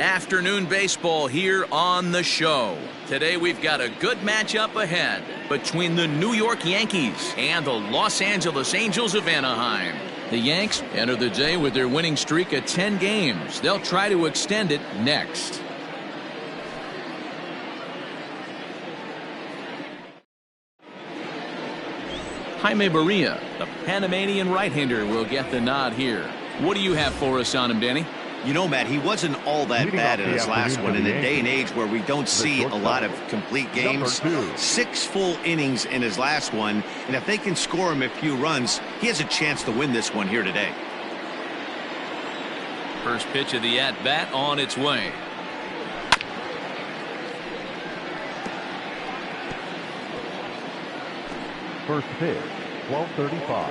Afternoon baseball here on the show. Today we've got a good matchup ahead between the New York Yankees and the Los Angeles Angels of Anaheim. The Yanks enter the day with their winning streak at 10 games. They'll try to extend it next. Jaime Barria, the Panamanian right-hander, will get the nod here. What do you have for us on him, Danny? You know, Matt, he wasn't all that bad in his last one. In a day and age where we don't see a lot of complete games, 6 full innings in his last one. And if they can score him a few runs, he has a chance to win this one here today. First pitch of the at-bat on its way. First pitch, 12:35.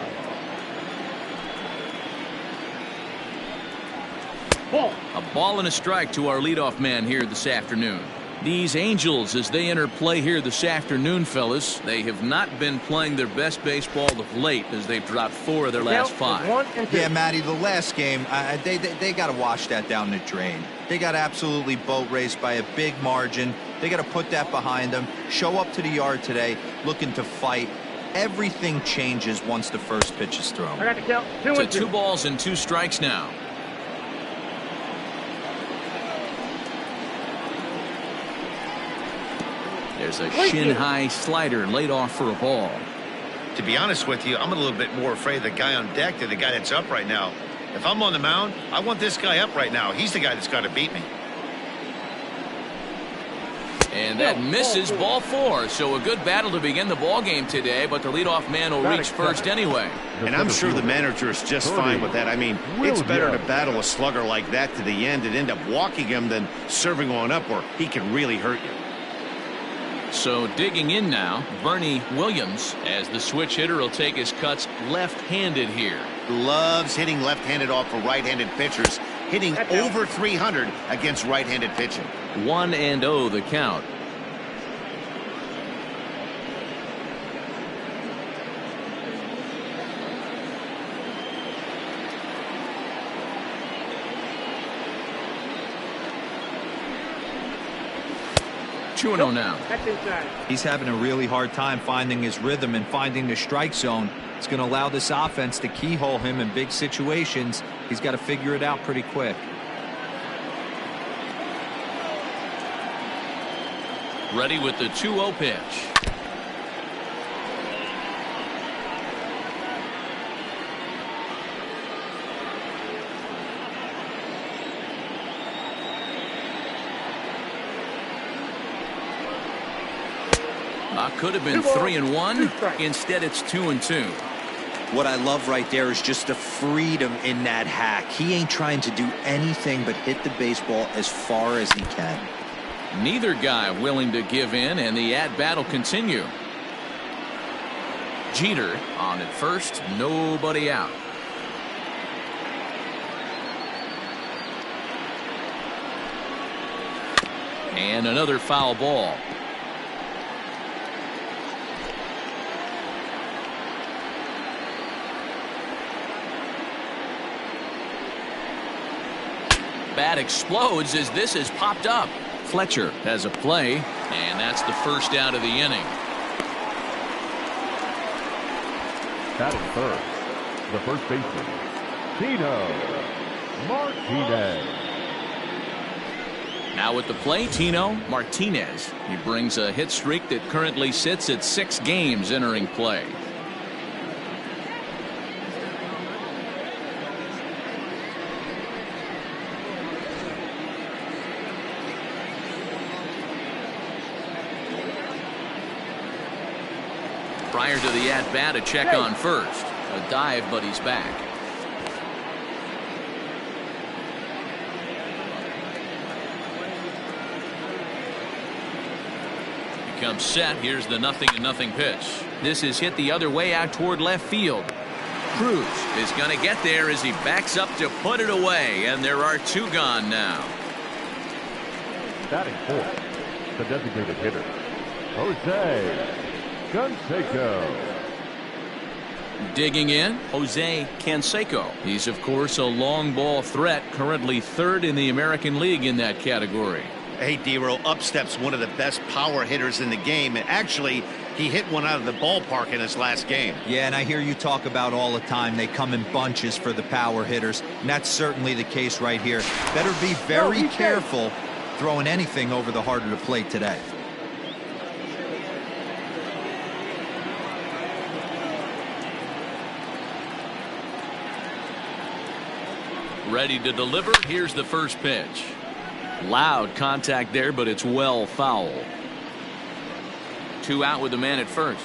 A ball and a strike to our leadoff man here this afternoon. These Angels, as they enter play here this afternoon, fellas, they have not been playing their best baseball of late as they've dropped 4 of their last 5. Yeah, Matty, the last game, they got to wash that down the drain. They got absolutely boat raced by a big margin. They got to put that behind them, show up to the yard today looking to fight. Everything changes once the first pitch is thrown. I got to count 2 and 2. 2 balls and 2 strikes now. There's a shin-high slider laid off for a ball. To be honest with you, I'm a little bit more afraid of the guy on deck than the guy that's up right now. If I'm on the mound, I want this guy up right now. He's the guy that's got to beat me. And that misses, ball 4. So a good battle to begin the ball game today, but the leadoff man will reach first anyway. And I'm sure the manager is just fine with that. I mean, it's better to battle a slugger like that to the end and end up walking him than serving on up where he can really hurt you. So digging in now, Bernie Williams, as the switch hitter will take his cuts left-handed here. Loves hitting left-handed off for right-handed pitchers, hitting over 300 against right-handed pitching. 1-0 the count. Now. He's having a really hard time finding his rhythm and finding the strike zone. It's going to allow this offense to keyhole him in big situations. He's got to figure it out pretty quick. Ready with the 2-0 pitch. Could have been 3-1. Instead, it's 2-2. What I love right there is just the freedom in that hack. He ain't trying to do anything but hit the baseball as far as he can. Neither guy willing to give in, and the at-bat will continue. Jeter on at first, nobody out. And another foul ball. Bat explodes as this is popped up. Fletcher has a play, and that's the first out of the inning. Batting first, the first baseman, Tino Martinez. Now at the plate, Tino Martinez. He brings a hit streak that currently sits at 6 games entering play. Prior to the at-bat, a check on first. A dive, but he's back. Becomes set. Here's the 0-0 pitch. This is hit the other way out toward left field. Cruz is going to get there as he backs up to put it away, and there are 2 gone now. Batting fourth, the designated hitter, Jose Canseco. Digging in, Jose Canseco. He's, of course, a long ball threat, currently third in the American League in that category. Hey, D-Row, up steps one of the best power hitters in the game. And actually, he hit one out of the ballpark in his last game. Yeah, and I hear you talk about all the time. They come in bunches for the power hitters, and that's certainly the case right here. Better be very careful throwing anything over the heart of the plate today. Ready to deliver. Here's the first pitch. Loud contact there, but it's well foul. 2 out with the man at first.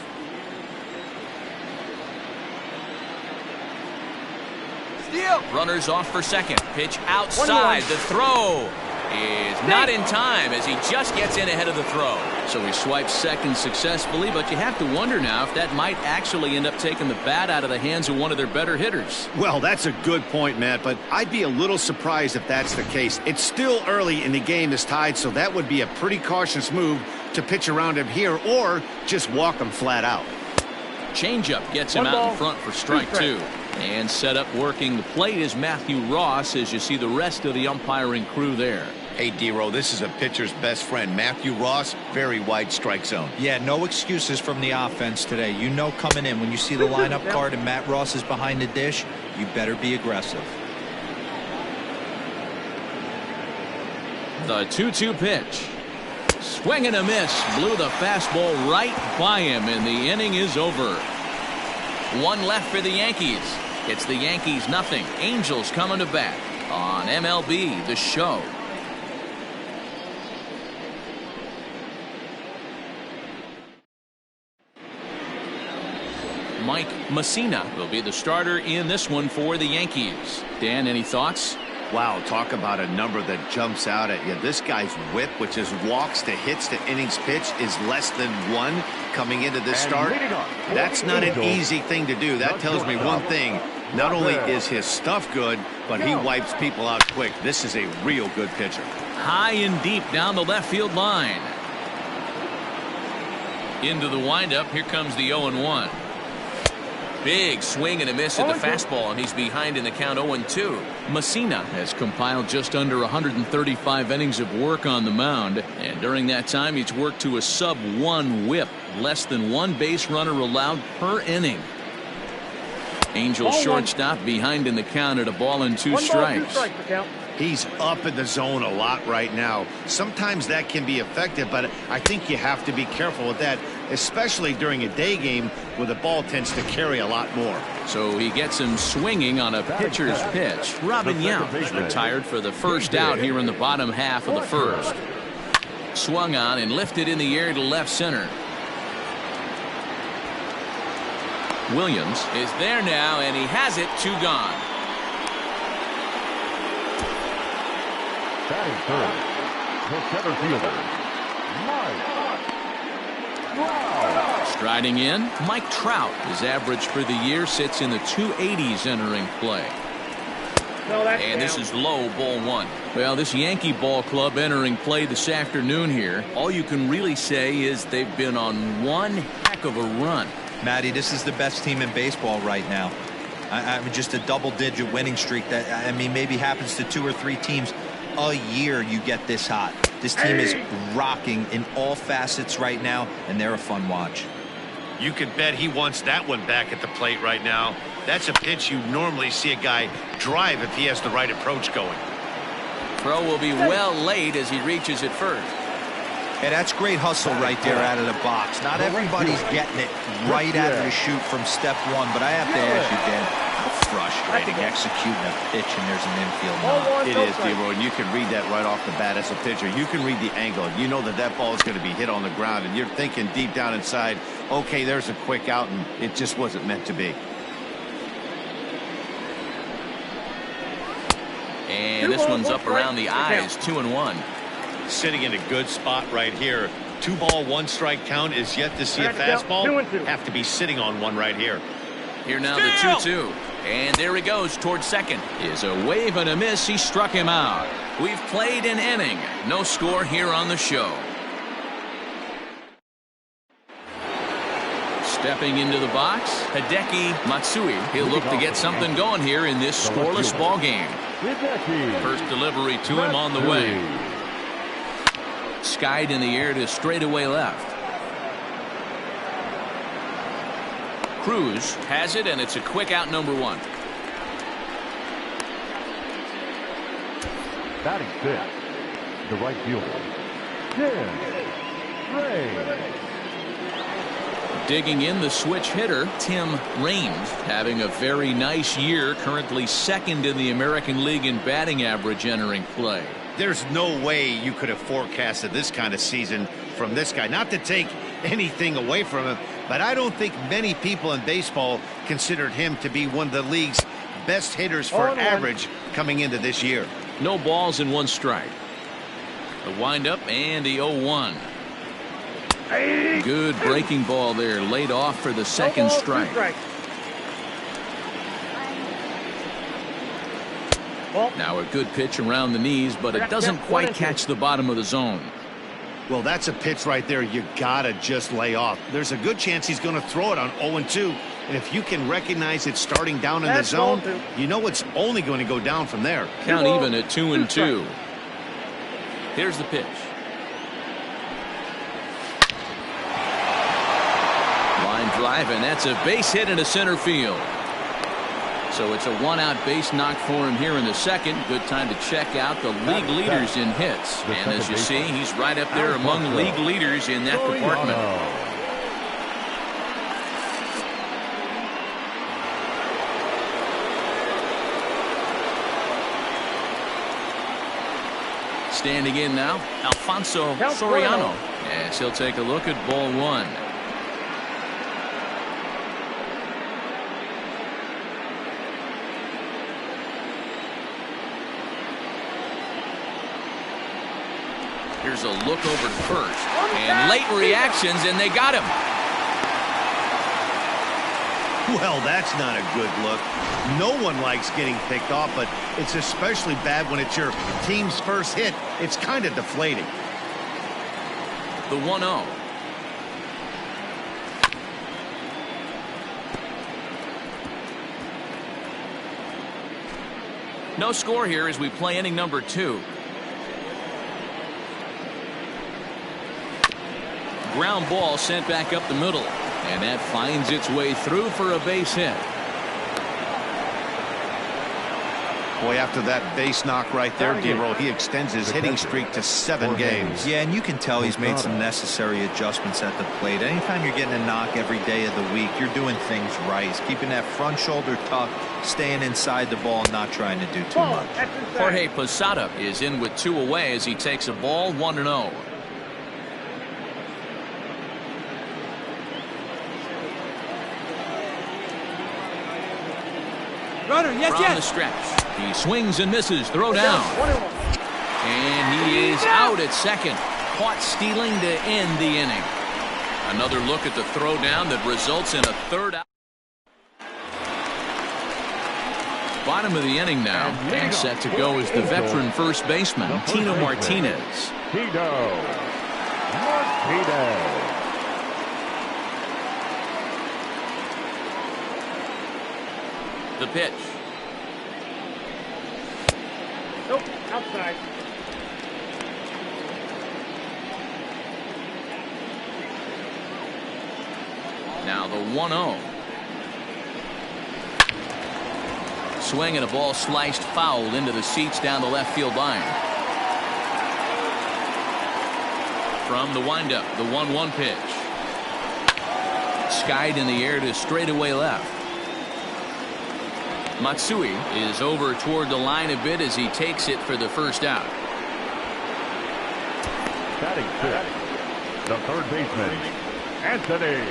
Steal. Runners off for second. Pitch outside. The throw is not in time as he just gets in ahead of the throw. So he swipes second successfully, but you have to wonder now if that might actually end up taking the bat out of the hands of one of their better hitters. Well, that's a good point, Matt, but I'd be a little surprised if that's the case. It's still early and the game is tied, so that would be a pretty cautious move to pitch around him here or just walk him flat out. Changeup gets him out in front for strike 2. And set up working the plate is Matthew Ross as you see the rest of the umpiring crew there. Hey, D-Row, this is a pitcher's best friend. Matthew Ross, very wide strike zone. Yeah, no excuses from the offense today. You know coming in, when you see the lineup card and Matt Ross is behind the dish, you better be aggressive. The 2-2 pitch. Swing and a miss. Blew the fastball right by him, and the inning is over. 1 left for the Yankees. It's the Yankees nothing. Angels coming to bat on MLB The Show. Mike Messina will be the starter in this one for the Yankees. Dan, any thoughts? Wow, talk about a number that jumps out at you. This guy's whip, which is walks to hits to innings pitch, is less than 1 coming into this start. That's not an easy thing to do. That tells me one thing. Not only is his stuff good, but he wipes people out quick. This is a real good pitcher. High and deep down the left field line. Into the windup. Here comes the 0-1. Big swing and a miss at the fastball, and he's behind in the count 0-2. Messina has compiled just under 135 innings of work on the mound, and during that time he's worked to a sub-1 whip, less than 1 base runner allowed per inning. Angels shortstop behind in the count at a ball and 2 strikes. He's up in the zone a lot right now. Sometimes that can be effective, but I think you have to be careful with that, especially during a day game where the ball tends to carry a lot more. So he gets him swinging on a pitcher's pitch. Robin Yount is retired for the first out here in the bottom half of the first. Swung on and lifted in the air to left center. Williams is there now, and he has it. 2 gone. Batting third, the center fielder, Mike Trout. Striding in, Mike Trout. His average for the year sits in the 280s entering play. And this is low, ball 1. Well, this Yankee ball club entering play this afternoon here, all you can really say is they've been on one heck of a run. Matty, this is the best team in baseball right now. I mean, just a double-digit winning streak that, I mean, maybe happens to 2 or 3 teams a year. You get this hot. This team is rocking in all facets right now, and they're a fun watch. You could bet he wants that one back at the plate right now. That's a pitch you normally see a guy drive if he has the right approach going. Throw will be well laid as he reaches it first. Hey, that's great hustle right there out of the box. Not everybody's getting it right out of the chute from step 1, but I have to ask you, Dan, how frustrating executing a pitch and there's an infield knock. It is, D-Roy, and you can read that right off the bat as a pitcher. You can read the angle. You know that that ball is going to be hit on the ground, and you're thinking deep down inside, okay, there's a quick out, and it just wasn't meant to be. And this one's up around the eyes, 2-1. Sitting in a good spot right here. 2 ball, 1 strike count is yet to see a fastball. Have to be sitting on one right here. Here now the 2-2. And there he goes towards second. Is a wave and a miss. He struck him out. We've played an inning. No score here on the show. Stepping into the box, Hideki Matsui. He'll look to get something going here in this scoreless ball game. First delivery to him on the way. Skied in the air to straightaway left. Cruz has it, and it's a quick out, number 1. Batting fifth, the right fielder, Tim Ray. Digging in, the switch hitter, Tim Raines, having a very nice year, currently second in the American League in batting average entering play. There's no way you could have forecasted this kind of season from this guy. Not to take anything away from him, but I don't think many people in baseball considered him to be one of the league's best hitters for average coming into this year. No balls and 1 strike. The windup and the 0-1. Good breaking ball there, laid off for the second strike. Now a good pitch around the knees, but it doesn't quite catch the bottom of the zone. Well, that's a pitch right there you gotta just lay off. There's a good chance he's going to throw it on 0-2, and if you can recognize it starting down in the zone, you know it's only going to go down from there. Count even at 2-2. Here's the pitch. Line drive, and that's a base hit into center field. So it's a 1-out base knock for him here in the second. Good time to check out the league leaders in hits. And as you see, he's right up there among league leaders in that department. Standing in now, Alfonso Soriano. Yes, he'll take a look at ball 1. Here's a look over to first. And late reactions, and they got him. Well, that's not a good look. No one likes getting picked off, but it's especially bad when it's your team's first hit. It's kind of deflating. The 1-0. No score here as we play inning number 2. Ground ball sent back up the middle, and that finds its way through for a base hit. Boy, after that base knock right there, D-Roll, he extends his hitting streak to 7 games. Yeah, and you can tell he's made some necessary adjustments at the plate. Anytime you're getting a knock every day of the week, you're doing things right. He's keeping that front shoulder tucked, staying inside the ball, and not trying to do too much. Jorge Posada is in with 2 away as he takes a ball, 1-0. Runner, yes, From the stretch, he swings and misses. Throw down. And he is out at second. Caught stealing to end the inning. Another look at the throw down that results in a 3rd out. Bottom of the inning now, and set to go is the veteran first baseman, Tino Martinez. Tino Martinez. The pitch. Nope, outside. Now the 1-0. Swing and a ball sliced foul into the seats down the left field line. From the windup, the 1-1 pitch. Skied in the air to straightaway left. Matsui is over toward the line a bit as he takes it for the first out. Batting fifth, the third baseman, Anthony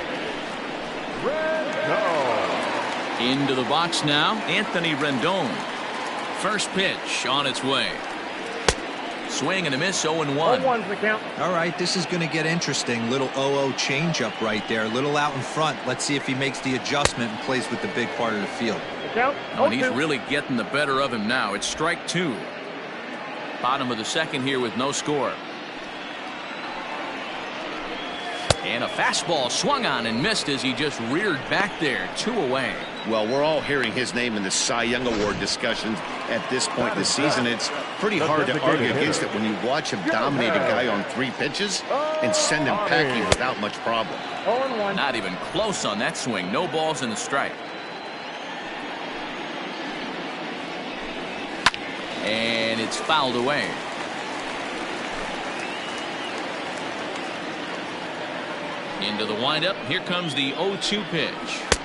Rendon. Into the box now, Anthony Rendon. First pitch on its way. Swing and a miss, 0-1. 0-1's the count. All right, this is going to get interesting. Little 0-0 changeup right there. A little out in front. Let's see if he makes the adjustment and plays with the big part of the field. Count. Oh, and he's really getting the better of him now. It's strike 2. Bottom of the second here with no score. And a fastball swung on and missed as he just reared back there. 2 away. Well, we're all hearing his name in the Cy Young Award discussions at this point in the season. It's pretty hard to argue against it when you watch him dominate a guy on 3 pitches and send him packing without much problem. 0-1. Not even close on that swing. No balls in the strike. And it's fouled away. Into the windup. Here comes the 0-2 pitch.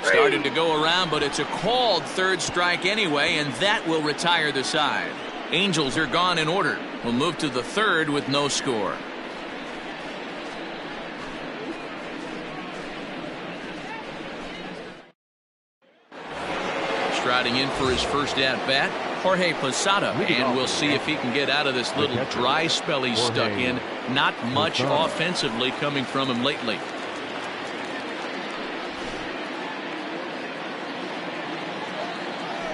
Started to go around, but it's a called 3rd strike anyway, and that will retire the side. Angels are gone in order. We'll move to the 3rd with no score. Striding in for his first at-bat, Jorge Posada, and we'll see if he can get out of this little dry spell he's stuck in. Not much offensively coming from him lately.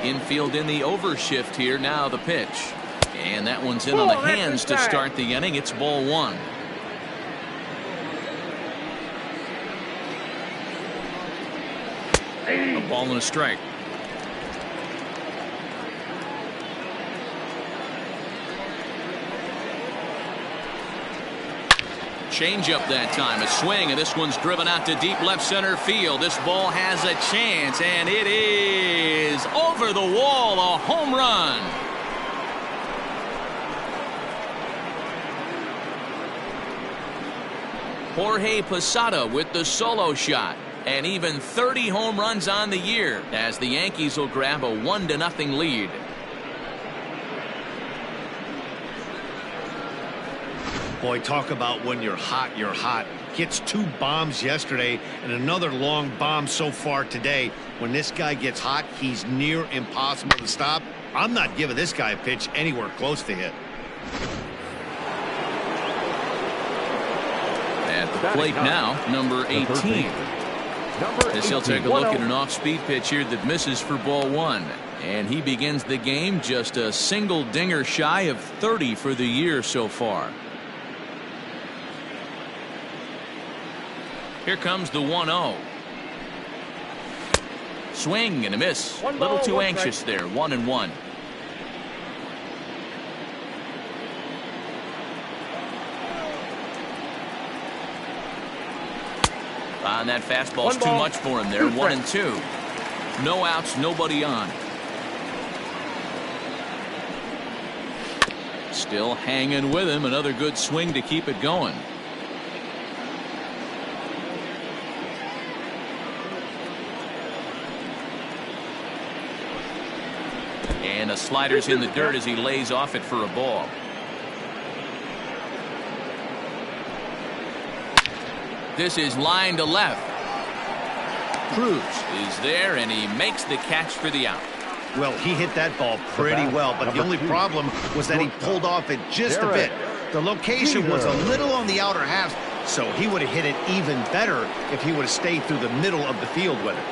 Infield in the overshift here. Now the pitch. And that one's in on the hands to start the inning. It's ball 1. A ball and a strike. Change up that time. A swing, and this one's driven out to deep left center field. This ball has a chance, and it is over the wall. A home run. Jorge Posada with the solo shot, and even 30 home runs on the year as the Yankees will grab a 1-0 lead. Boy, talk about when you're hot, you're hot. Hits 2 bombs yesterday and another long bomb so far today. When this guy gets hot, he's near impossible to stop. I'm not giving this guy a pitch anywhere close to hit. At the plate now, number 18. As he'll take a look at an off-speed pitch here that misses for ball 1. And he begins the game just a single dinger shy of 30 for the year so far. Here comes the 1-0. Swing and a miss. A little too anxious there. 1-1. On that fastball's too much for him there. 1-2. No outs, nobody on. Still hanging with him. Another good swing to keep it going. And a slider's in the dirt as he lays off it for a ball. This is line to left. Cruz is there, and he makes the catch for the out. Well, he hit that ball pretty well, but the only problem was that he pulled off it just a bit. The location was a little on the outer half, so he would have hit it even better if he would have stayed through the middle of the field with it.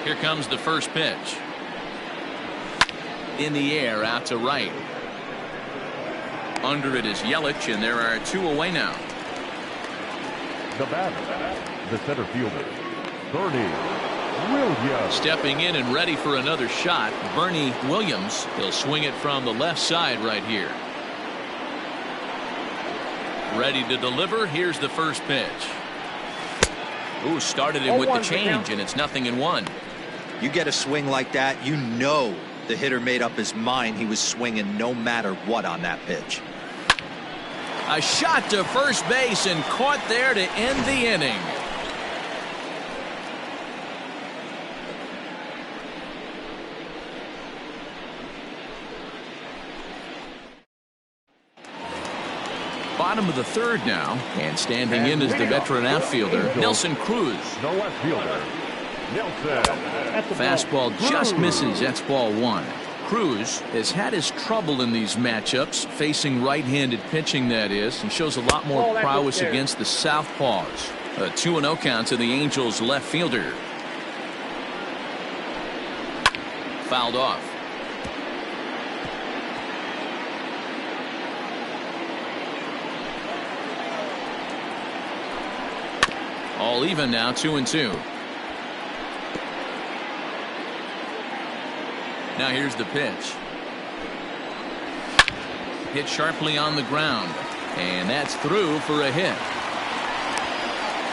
Here comes the first pitch. In the air, out to right. Under it is Yelich, and there are 2 away now. The batter, the center fielder, Bernie Williams. Stepping in and ready for another shot, Bernie Williams. He'll swing it from the left side right here. Ready to deliver. Here's the first pitch. Ooh, started him with the change, and it's 0-1. You get a swing like that, you know the hitter made up his mind he was swinging no matter what on that pitch. A shot to first base and caught there to end the inning. Bottom of the 3rd now, and standing in is the veteran outfielder, Nelson Cruz. The left fielder, Nelson. Fastball just misses. That's ball 1. Cruz has had his trouble in these matchups, facing right-handed pitching, that is, and shows a lot more prowess against the southpaws. A 2-0 count to the Angels left fielder. Fouled off. All even now, 2-2. Now here's the pitch. Hit sharply on the ground, and that's through for a hit.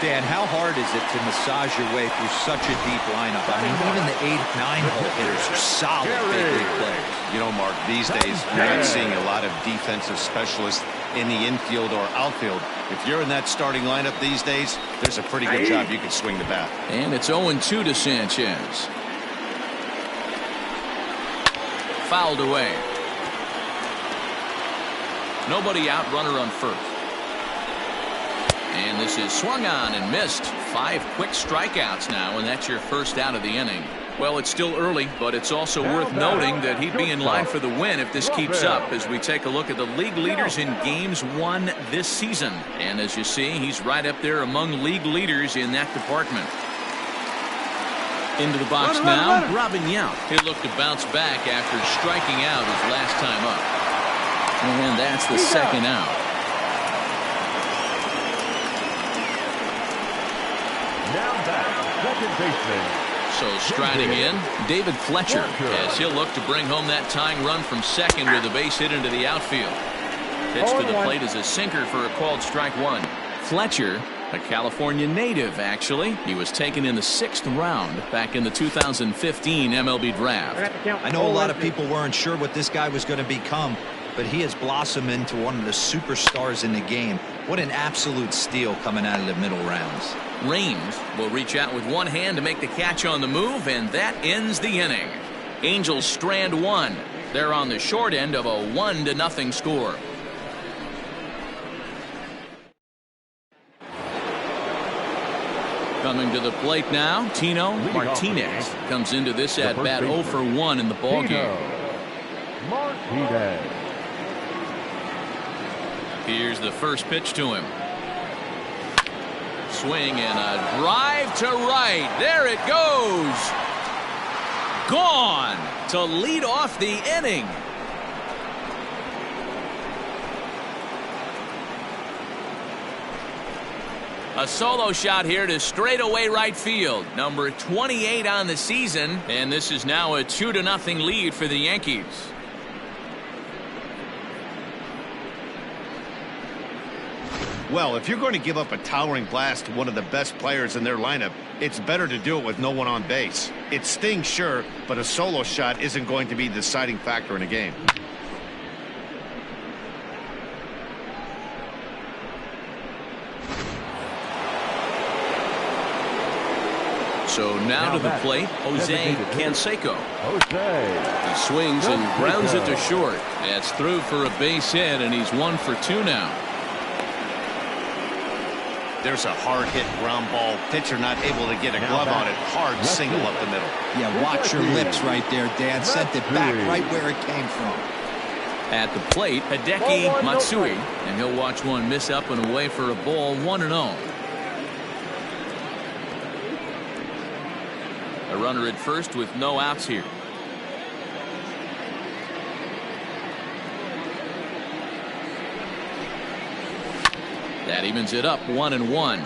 Dan, how hard is it to massage your way through such a deep lineup? I mean, even the 8, 9-hole hitters are solid big league players. You know, Mark, these days you're not seeing a lot of defensive specialists in the infield or outfield. If you're in that starting lineup these days, there's a pretty good job you can swing the bat. And it's 0-2 to Sanchez. Fouled away. Nobody out, runner on first. And this is swung on and missed. 5 quick strikeouts now, and that's your first out of the inning. Well, it's still early, but it's also worth noting that he'd be in line for the win if this keeps up as we take a look at the league leaders in games won this season. And as you see, he's right up there among league leaders in that department. Into the box now, Robin Yount. He'll look to bounce back after striking out his last time up. And that's the second out. Now back, second baseman. So striding in, David Fletcher, as he'll look to bring home that tying run from second with a base hit into the outfield. Pitch to the plate is a sinker for a called strike one. Fletcher, a California native, actually. He was taken in the 6th round back in the 2015 MLB draft. I know a lot of people weren't sure what this guy was going to become, but he has blossomed into one of the superstars in the game. What an absolute steal coming out of the middle rounds. Raines will reach out with one hand to make the catch on the move, and that ends the inning. Angels strand one. They're on the short end of a 1-0 score. Coming to the plate now, Tino Martinez comes into this at bat 0 for 1 in the ballgame. Martinez. Here's the first pitch to him. Swing and a drive to right. There it goes. Gone to lead off the inning. A solo shot here to straightaway right field. Number 28 on the season, and this is now a 2-0 lead for the Yankees. Well, if you're going to give up a towering blast to one of the best players in their lineup, it's better to do it with no one on base. It stings, sure, but a solo shot isn't going to be the deciding factor in a game. So now to the plate, Jose Canseco. He swings and grounds it to short. That's through for a base hit, and he's 1 for 2 now. There's a hard hit ground ball. Pitcher not able to get a glove on it. Hard single up the middle. Yeah, watch your lips right there, Dan. Sent it back right where it came from. At the plate, Hideki Matsui, and he'll watch one miss up and away for a ball, 1-0. A runner at first with no outs here. That evens it up 1-1.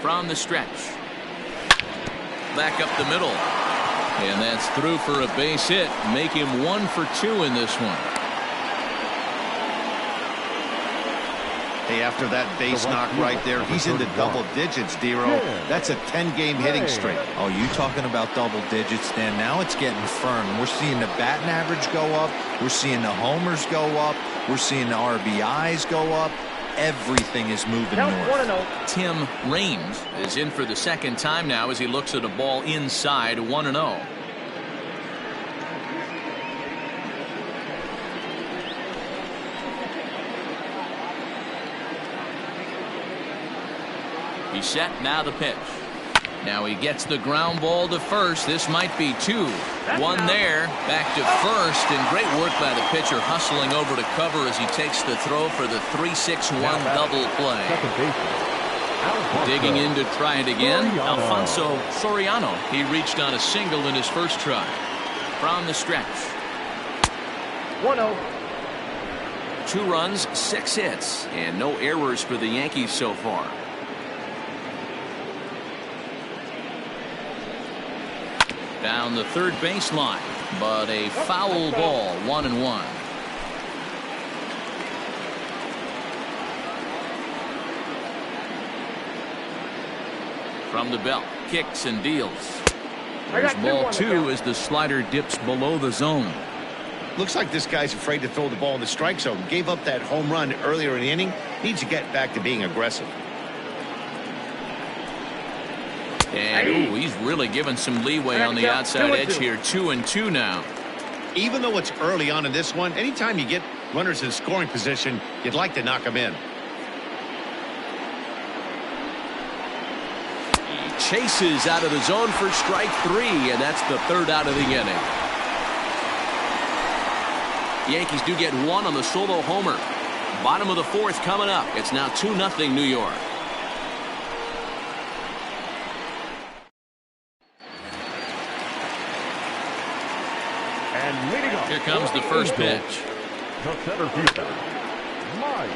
From the stretch. Back up the middle. And that's through for a base hit. Make him 1 for 2 in this one. Hey, after that base knock right there, he's into double digits, Dero. That's a 10-game hitting streak. Oh, you talking about double digits, Dan? Now it's getting firm. We're seeing the batting average go up. We're seeing the homers go up. We're seeing the RBIs go up. Everything is moving north. Tim Raines is in for the second time now as he looks at a ball inside 1-0. He's set, now the pitch. Now he gets the ground ball to first. This might be 2. One there, back to first, and great work by the pitcher hustling over to cover as he takes the throw for the 3-6-1 double play. Digging in to try it again, Alfonso Soriano. He reached on a single in his first try. From the stretch. 1-0. 2 runs, 6 hits, and no errors for the Yankees so far. Down the third baseline, but a foul ball, 1-1. From the belt, kicks and deals. There's ball 2 as the slider dips below the zone. Looks like this guy's afraid to throw the ball in the strike zone. Gave up that home run earlier in the inning. Needs to get back to being aggressive. And ooh, he's really given some leeway on the outside edge here. 2-2 now. Even though it's early on in this one, anytime you get runners in scoring position, you'd like to knock them in. He chases out of the zone for strike 3, and that's the 3rd out of the inning. Yankees do get 1 on the solo homer. Bottom of the 4th coming up. It's now 2-0 New York. And leading off. Here comes the first pitch. The center fielder, Mike.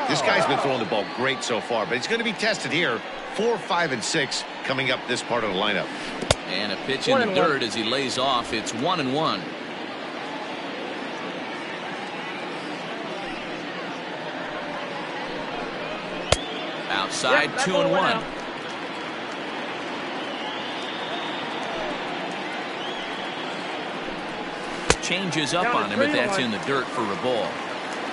This guy's been throwing the ball great so far, but he's going to be tested here. 4, 5, and 6 coming up this part of the lineup. And a pitch in the dirt as he lays off. It's 1-1. Outside, 2-1. Changes up on him, but that's in the dirt for a ball.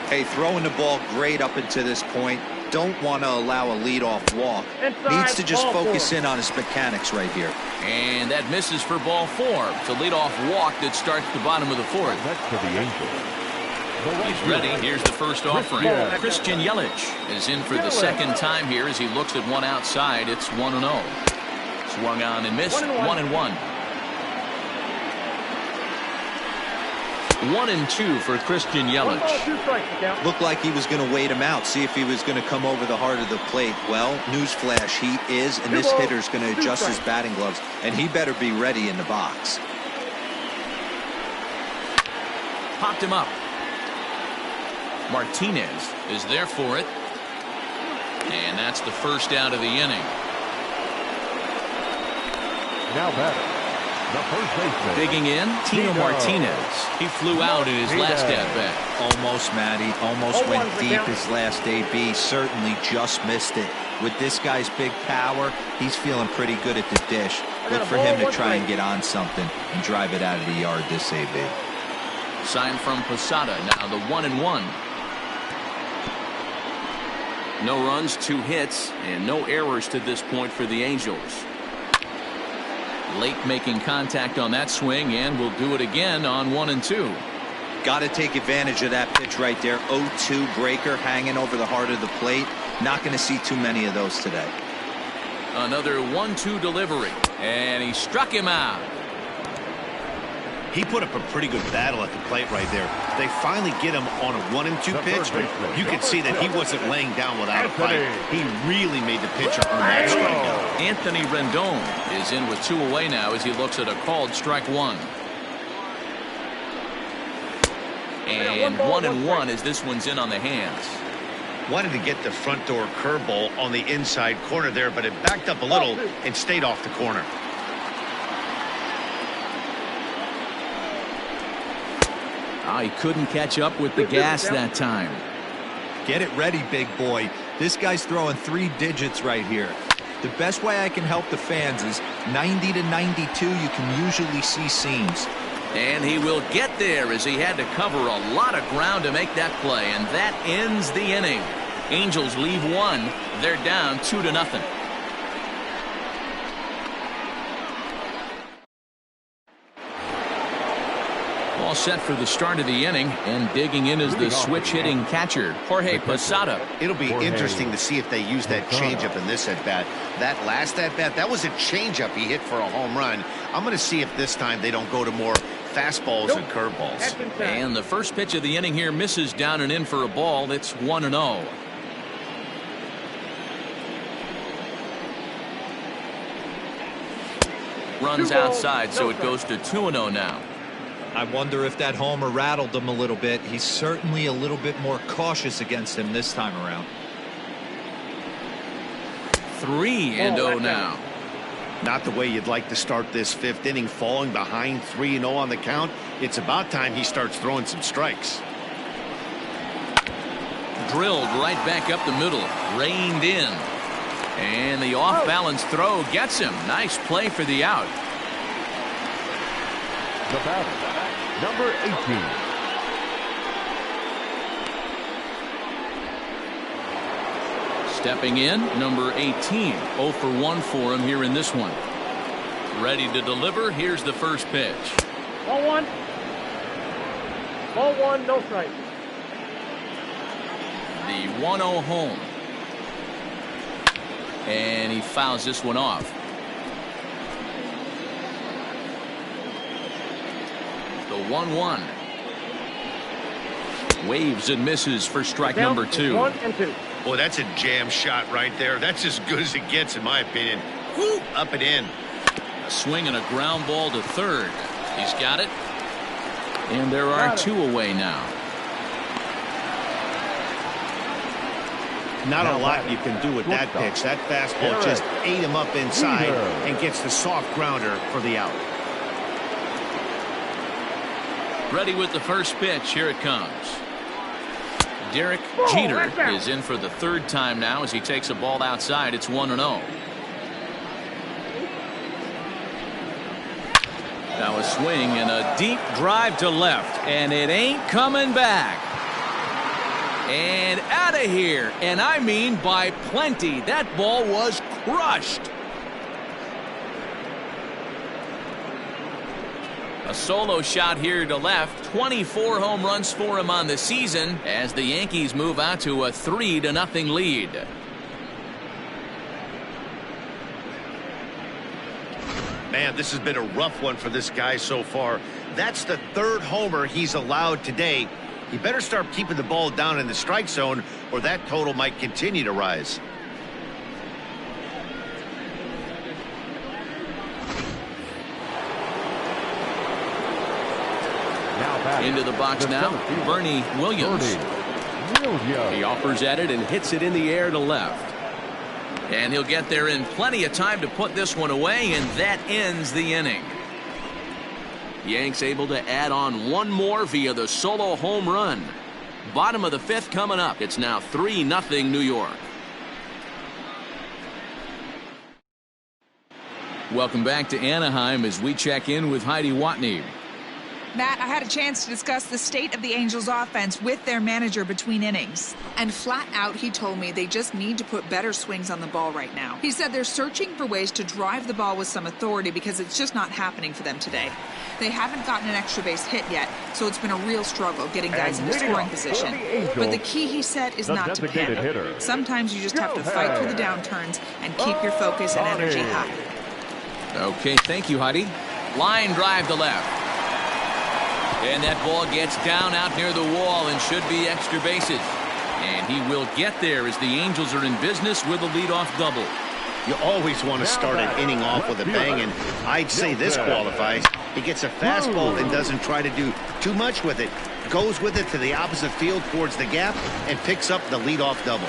Hey, throwing the ball great up until this point. Don't want to allow a leadoff walk. Needs to just focus in on his mechanics right here. And that misses for ball 4. It's a leadoff walk that starts the bottom of the 4th. That's for the Angels. He's ready. Here's the first offering. Christian Yelich is in for the second time here as he looks at one outside. It's 1-0. Swung on and missed. 1-1. 1-2 for Christian Yelich. Looked like he was going to wait him out, see if he was going to come over the heart of the plate. Well, newsflash, he is, and this hitter's going to adjust his batting gloves, and he better be ready in the box. Popped him up. Martinez is there for it. And that's the first out of the inning. Now batting, the first baseman. Digging in, Tino Martinez. He flew out in his last at-bat. Almost, Matty. Almost went deep his last AB. Certainly just missed it. With this guy's big power, he's feeling pretty good at the dish. Look for him to try and get on something and drive it out of the yard this AB. Sign from Posada. Now the 1-1. No runs, 2 hits, and no errors to this point for the Angels. Late making contact on that swing, and will do it again on 1-2. Got to take advantage of that pitch right there. 0-2 breaker hanging over the heart of the plate. Not going to see too many of those today. Another 1-2 delivery, and he struck him out. He put up a pretty good battle at the plate right there. They finally get him on a 1-2 pitch. You could see that he wasn't laying down without a fight. He really made the pitcher earn that strikeout. Anthony Rendon is in with 2 away now as he looks at a called strike 1. And 1-1 as this one's in on the hands. Wanted to get the front door curveball on the inside corner there, but it backed up a little and stayed off the corner. He couldn't catch up with the gas that time. Get it ready, big boy. This guy's throwing 3 digits right here. The best way I can help the fans is 90 to 92. You can usually see seams. And he will get there as he had to cover a lot of ground to make that play. And that ends the inning. Angels leave 1. They're down 2-0. All set for the start of the inning, and digging in is the switch-hitting catcher, Jorge Posada. It'll be interesting to see if they use that changeup in this at-bat. That last at-bat, that was a changeup he hit for a home run. I'm going to see if this time they don't go to more fastballs and curveballs. And the first pitch of the inning here misses down and in for a ball. It's 1-0. Runs outside, so it goes to 2-0 now. I wonder if that homer rattled him a little bit. He's certainly a little bit more cautious against him this time around. 3-0 now. Not the way you'd like to start this 5th inning, falling behind 3-0 on the count. It's about time he starts throwing some strikes. Drilled right back up the middle. Reined in. And the off-balance throw gets him. Nice play for the out. The batter, number 18. Stepping in, number 18. 0 for 1 for him here in this one. Ready to deliver. Here's the first pitch. Ball 1. Ball 1, no strike. The 1-0 home. And he fouls this one off. The 1-1. Waves and misses for strike number 2. 1 and 2. Boy, that's a jam shot right there. That's as good as it gets, in my opinion. Woo, up and in. A swing and a ground ball to third. He's got it. And there are 2 away now. Not a lot you can do with that pitch. That fastball just ate him up inside and gets the soft grounder for the out. Ready with the first pitch. Here it comes. Derek Jeter is in for the 3rd time now as he takes a ball outside. It's 1-0. Now a swing and a deep drive to left, and it ain't coming back. And out of here, and I mean by plenty. That ball was crushed. A solo shot here to left. 24 home runs for him on the season as the Yankees move out to a 3-0 lead. Man, this has been a rough one for this guy so far. That's the 3rd homer he's allowed today. He better start keeping the ball down in the strike zone, or that total might continue to rise. Into the box now, Bernie Williams. He offers at it and hits it in the air to left. And he'll get there in plenty of time to put this one away, and that ends the inning. Yanks able to add on 1 more via the solo home run. Bottom of the 5th coming up. It's now 3-0 New York. Welcome back to Anaheim as we check in with Heidi Watney. Matt, I had a chance to discuss the state of the Angels offense with their manager between innings. And flat out, he told me they just need to put better swings on the ball right now. He said they're searching for ways to drive the ball with some authority because it's just not happening for them today. They haven't gotten an extra base hit yet, so it's been a real struggle getting guys into scoring position. But the key, he said, is not to panic. Sometimes you just have to fight through the downturns and keep your focus and energy high. Okay, thank you, Heidi. Line drive to left. And that ball gets down out near the wall and should be extra bases. And he will get there as the Angels are in business with a leadoff double. You always want to start an inning off with a bang, and I'd say this qualifies. He gets a fastball and doesn't try to do too much with it. Goes with it to the opposite field towards the gap and picks up the leadoff double.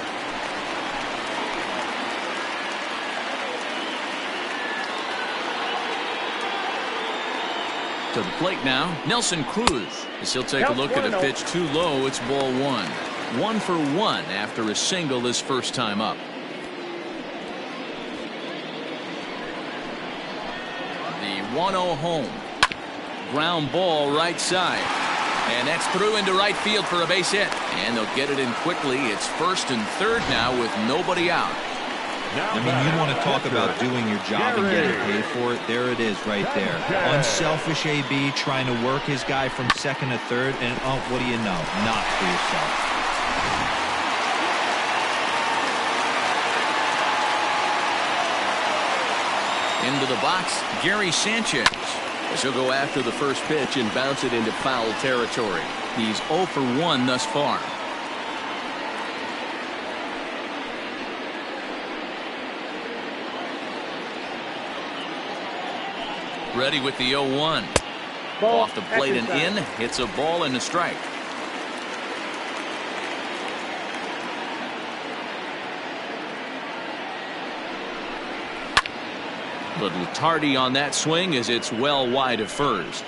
To the plate now, Nelson Cruz. As he'll take a look at a pitch too low, it's ball 1. 1 for 1 after a single his first time up. The 1-0 home. Ground ball right side. And that's through into right field for a base hit. And they'll get it in quickly. It's 1st and 3rd now with nobody out. I mean, you want to talk about doing your job and getting paid for it. There it is right there. Unselfish AB trying to work his guy from 2nd to 3rd. And, oh, what do you know? Not for yourself. Into the box, Gary Sanchez. As he'll go after the first pitch and bounce it into foul territory. He's 0 for 1 thus far. Ready with the 0-1. Ball, Off the plate and in. It's a ball and a strike. Little tardy on that swing as it's well wide of first.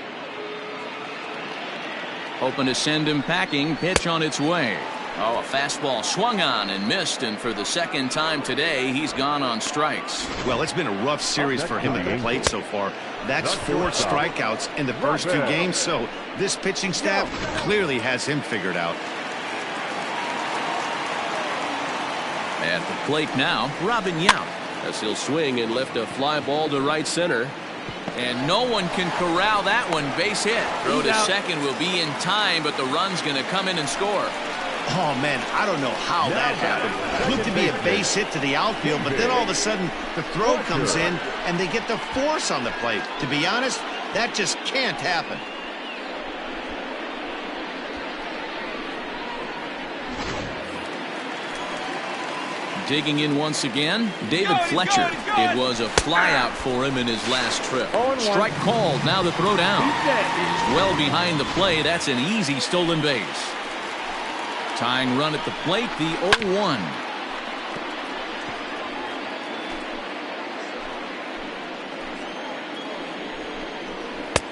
Hoping to send him packing. Pitch on its way. Oh, a fastball swung on and missed, and for the second time today, he's gone on strikes. Well, it's been a rough series for him at the plate so far. That's 4 strikeouts in the first 2 games, so this pitching staff clearly has him figured out. At the plate now, Robin Yount, as he'll swing and lift a fly ball to right center. And no one can corral that one. Base hit. Throw to second will be in time, but the run's going to come in and score. Oh, man, I don't know how that happened. It looked to be a base hit to the outfield, but then all of a sudden the throw comes in and they get the force on the plate. To be honest, that just can't happen. Digging in once again, David Fletcher. It was a flyout for him in his last trip. Strike called. Now the throw down. He's well behind the play. That's an easy stolen base. Tying run at the plate, the 0-1.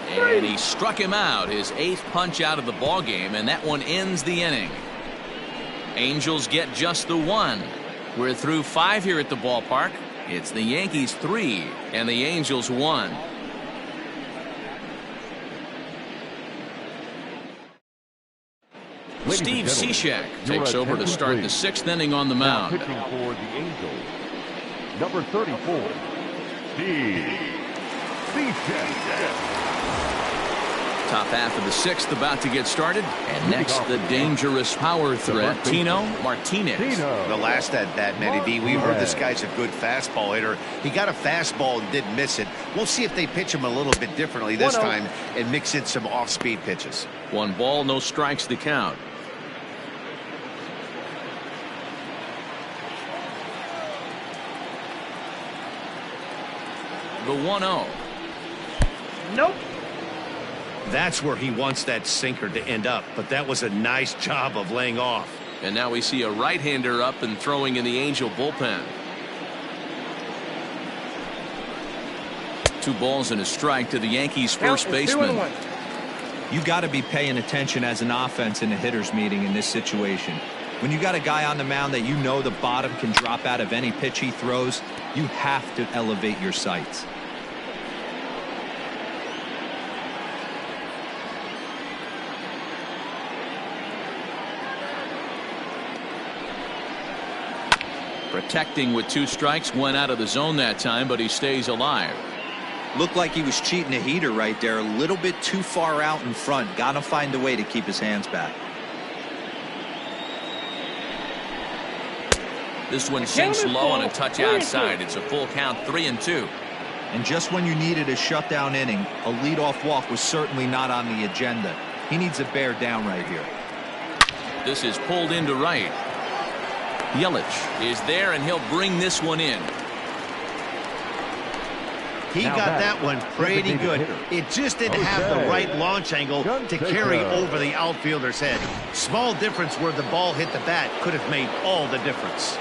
And he struck him out, his 8th punch out of the ball game, and that one ends the inning. Angels get just the 1. We're through 5 here at the ballpark. It's the Yankees 3 and the Angels 1. Steve Cishek takes over to start the 6th inning on the mound. Pitching for the Angels, number 34, Steve Cishek. Top half of the 6th about to get started. And next, the dangerous power threat, Tino Martinez. The last at bat, Matty B, we heard this guy's a good fastball hitter. He got a fastball and didn't miss it. We'll see if they pitch him a little bit differently this time and mix in some off-speed pitches. 1 ball, no strikes to count. The 1-0. Nope. That's where he wants that sinker to end up, but that was a nice job of laying off. And now we see a right-hander up and throwing in the Angel bullpen. 2 balls and a strike to the Yankees first baseman. You got to be paying attention as an offense in a hitter's meeting in this situation. When you got a guy on the mound that you know the bottom can drop out of any pitch he throws, you have to elevate your sights. Protecting with 2 strikes, went out of the zone that time, but he stays alive. Looked like he was cheating a heater right there, a little bit too far out in front. Got to find a way to keep his hands back. This one sinks low on a touch outside. It's a full count, 3-2. And just when you needed a shutdown inning, a leadoff walk was certainly not on the agenda. He needs to bear down right here. This is pulled into right. Yelich is there, and he'll bring this one in. He got that one pretty good. It just didn't have the right launch angle to carry over the outfielder's head. Small difference where the ball hit the bat could have made all the difference.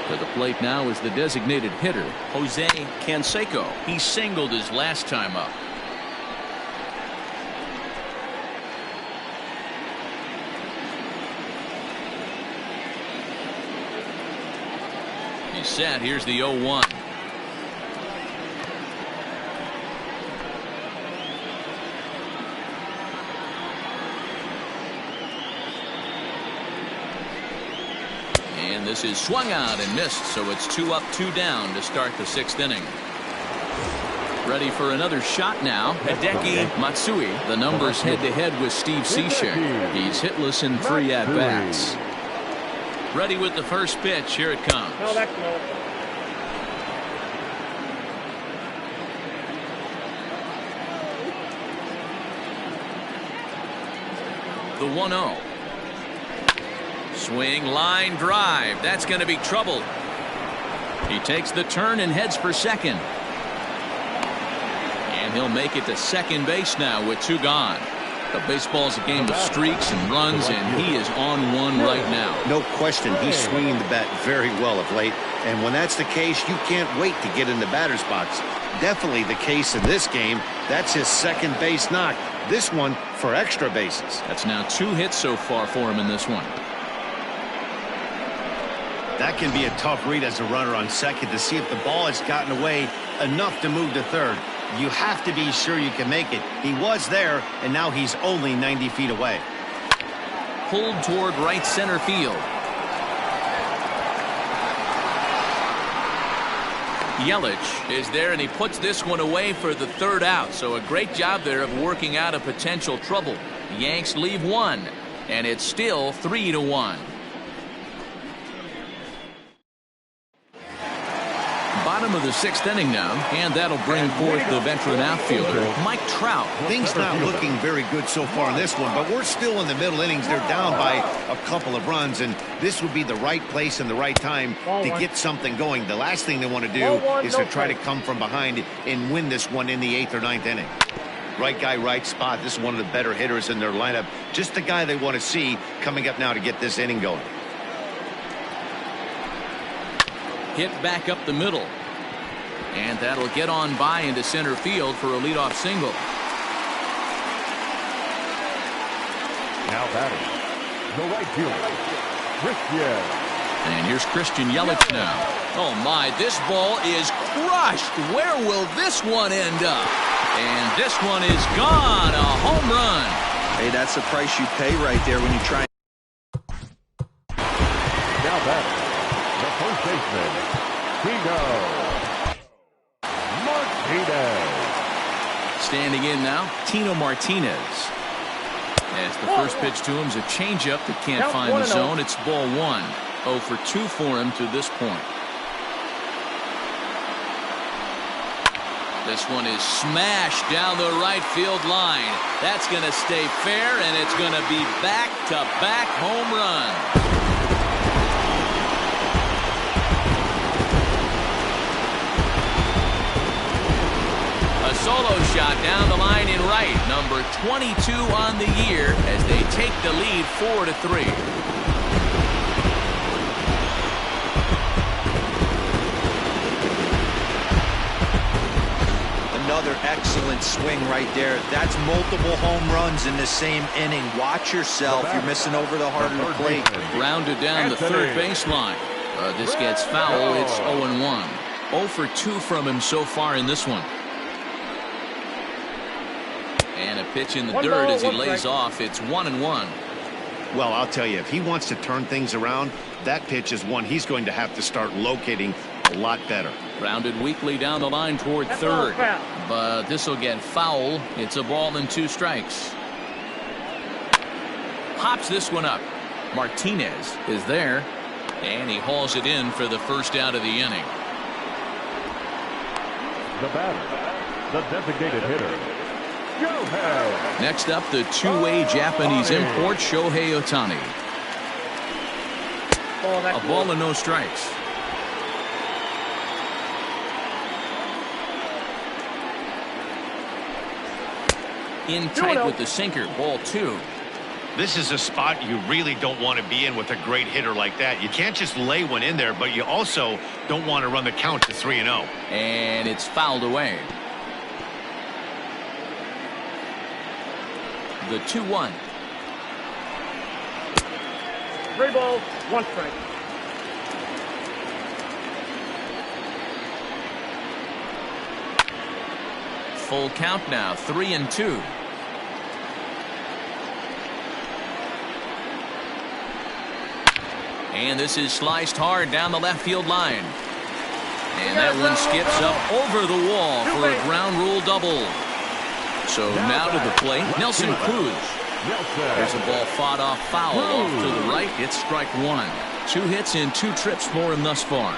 To the plate now is the designated hitter, Jose Canseco. He singled his last time up. He's set. Here's the 0-1. And this is swung out and missed, so it's 2 up, 2 down to start the 6th inning. Ready for another shot now. Hideki Matsui. The numbers head-to-head with Steve Cishek. He's hitless in 3 at-bats. Ready with the first pitch. Here it comes. No, that's no. The 1-0. Swing, line drive. That's going to be trouble. He takes the turn and heads for second. And he'll make it to second base now with 2 gone. The baseball's a game of streaks and runs, and he is on one right now. No question, he's swinging the bat very well of late. And when that's the case, you can't wait to get in the batter's box. Definitely the case in this game. That's his second base knock. This one for extra bases. That's now 2 hits so far for him in this one. That can be a tough read as a runner on second to see if the ball has gotten away enough to move to third. You have to be sure you can make it. He was there, and now he's only 90 feet away. Pulled toward right center field. Yelich is there, and he puts this one away for the 3rd out. So a great job there of working out a potential trouble. The Yanks leave 1, and it's still 3-1. Bottom of the 6th inning now, and that'll bring forth the veteran outfielder, Mike Trout. Things not looking very good so far in this one, but we're still in the middle innings. They're down by a couple of runs, and this would be the right place and the right time to get something going. The last thing they want to do is to try to come from behind and win this one in the 8th or 9th inning. Right guy, right spot. This is one of the better hitters in their lineup. Just the guy they want to see coming up now to get this inning going. Hit back up the middle. And that'll get on by into center field for a leadoff single. Now batting, the right fielder, Christian. And here's Christian Yelich now. Oh my, this ball is crushed. Where will this one end up? And this one is gone. A home run. Hey, that's the price you pay right there when you try. Now batting, the first baseman, Tino Martinez. Standing in now, Tino Martinez. As the first pitch to him is a changeup that can't find the zone. It's ball 1. 0 for 2 for him to this point. This one is smashed down the right field line. That's going to stay fair, and it's going to be back-to-back home run. A solo shot down the line in right. Number 22 on the year as they take the lead 4-3. Another excellent swing right there. That's multiple home runs in the same inning. Watch yourself. You're missing over the heart of the plate. Rounded down the third baseline. This gets foul. It's 0-1. 0 for 2 from him so far in this one. And a pitch in the dirt as he lays off. It's 1-1. Well, I'll tell you, if he wants to turn things around, that pitch is one he's going to have to start locating a lot better. Rounded weakly down the line toward third. But this will get foul. It's a ball and 2 strikes. Pops this one up. Martinez is there. And he hauls it in for the first out of the inning. The batter, the designated hitter, Shohei. Next up, the two-way Japanese import, Shohei Ohtani. A ball and no strikes. In tight with the sinker, ball 2. This is a spot you really don't want to be in with a great hitter like that. You can't just lay one in there, but you also don't want to run the count to 3-0. And it's fouled away. The 2-1. 3 balls, 1 strike. Full count now, 3-2. And this is sliced hard down the left field line. And that one skips up over the wall for a ground rule double. So now to the plate, Nelson Cruz. There's a ball fought off foul off to the right. It's strike 1. 2 hits in 2 trips for him thus far.